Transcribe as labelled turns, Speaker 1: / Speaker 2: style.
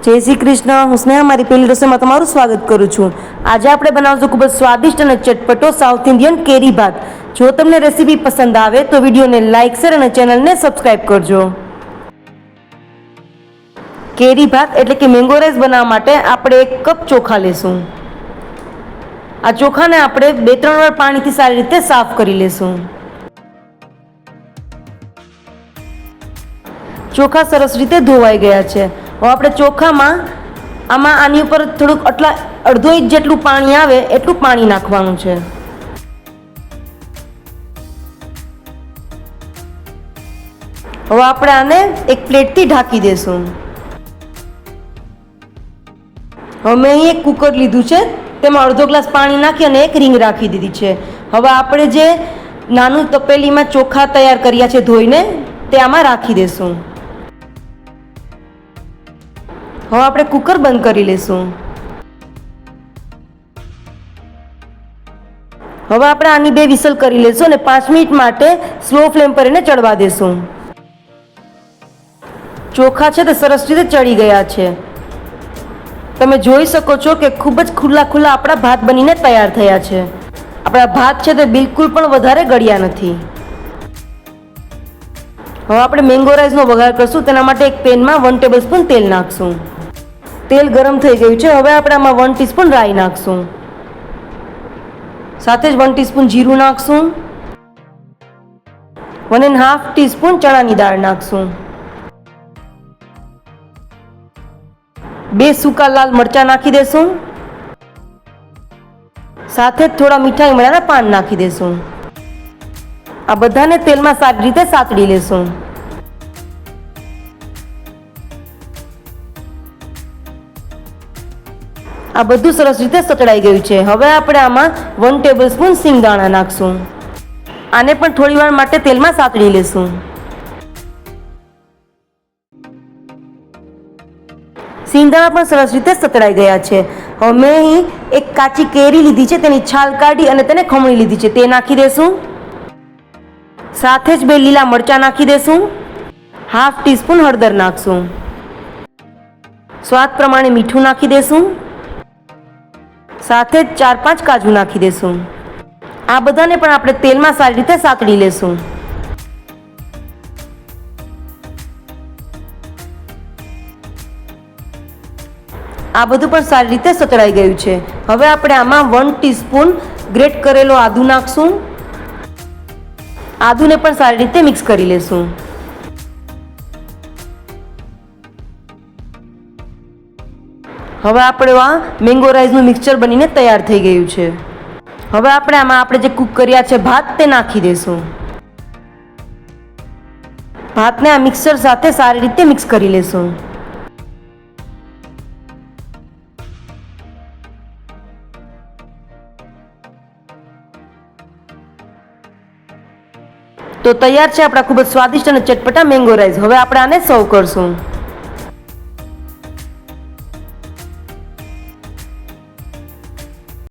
Speaker 1: જય શ્રી કૃષ્ણ. હું સ્નેહા મારી પહેલી રસોઈમાં તમારું સ્વાગત કરું છું. આજે આપણે બનાવશું ખૂબ જ સ્વાદિષ્ટ અને ચટપટો સાઉથ ઇન્ડિયન કેરી ભાત. જો તમને રેસીપી પસંદ આવે તો વિડીયોને લાઇક શેર અને ચેનલને સબસ્ક્રાઈબ કરજો. કેરી ભાત એટલે કે મેંગો રાઈસ બનાવવા માટે આપણે 1 કપ ચોખા લેશું. આ ચોખાને આપણે 2-3 વાર પાણીથી સારી રીતે સાફ કરી લેશું. ચોખા સરસ રીતે ધોવાઈ ગયા છે. હવે આપણે ચોખામાં આની ઉપર થોડુંક અડધો ઇંચ જેટલું પાણી આવે એટલું પાણી નાખવાનું છે. હવે આપણે આને એક પ્લેટથી ઢાંકી દેશું. હવે મેં અહીં એક કુકર લીધું છે, તેમાં અડધો ગ્લાસ પાણી નાખી અને એક રીંગ રાખી દીધી છે. હવે આપણે જે નાનું તપેલીમાં ચોખા તૈયાર કર્યા છે ધોઈને, તે આમાં રાખી દેશું. હવે આપણે કુકર બંધ કરી લેશું. હવે આપણે આની 2 વિસલ કરી લેશું અને 5 મિનિટ માટે સ્લો ફ્લેમ પર એને ચડવા દેશું. ચોખા છે તે સરસ રીતે ચડી ગયા છે. તમે જોઈ શકો છો કે ખૂબ જ ખુલ્લા આપણા ભાત બનીને તૈયાર થયા છે. આપણા ભાત છે તે બિલકુલ પણ વધારે ગળ્યા નથી. હવે આપણે મેંગો રાઈસનો વઘાર કરશું. તેના માટે એક પેનમાં 1 ટેબલસ્પૂન તેલ નાખશું. તેલ ગરમ થઈ ગયું છે. હવે આપણે આમાં 1 ટીસ્પૂન રાઈ નાખશું. સાથે જ 1 ટીસ્પૂન જીરું નાખશું. 1.5 ટીસ્પૂન ચણાની દાળ નાખશું. 2 સૂકા લાલ મરચાં નાખી દેશું. સાથે જ થોડા મીઠા લીમડાના પાન નાખી દેશું. આ બધાને તેલમાં સારી રીતે સાતડી લેશું. આ બધું સરસ રીતે સતળાઈ ગયું છે. હવે આપણે આમાં 1 ટેબલસ્પૂન સિંગદાણા નાખશું. આને પણ થોડી વાર માટે તેલમાં સાતળી લેશું. સિંગદાણા પણ સરસ રીતે સતળાઈ ગયા છે. હવે મેં અહીં એક કાચી કેરી લીધી છે, તેની છાલ કાઢી અને તેને ખમણી લીધી છે, તે નાખી દેશું. સાથે જ 2 લીલા મરચાં નાખી દેશું. 1/2 ટીસ્પૂન હળદર નાખશું. સ્વાદ પ્રમાણે મીઠું નાખી દેશું. સાથે જ 4-5 કાજુ નાખી દેશું. આ બધાને પણ આપણે તેલમાં સારી રીતે સાતળી લેશું. આ બધું પણ સારી રીતે સતળાઈ ગયું છે. હવે આપણે આમાં 1 ટીસ્પૂન ગ્રેટ કરેલો આદુ નાખશું. આદુને પણ સારી રીતે મિક્સ કરી લેશું. હવે આપણે આ મેંગો રાઈસનું મિક્સચર બનીને તૈયાર થઈ ગયું છે. હવે આપણે જે કૂક કર્યા છે ભાત, તે નાખી દેશું. ભાતને આ મિક્સચર સાથે સારી રીતે મિક્સ કરી લેશું. તો તૈયાર છે આપણા ખૂબ જ સ્વાદિષ્ટ અને ચટપટા મેંગો રાઈસ. હવે આપણે આને સર્વ કરશું.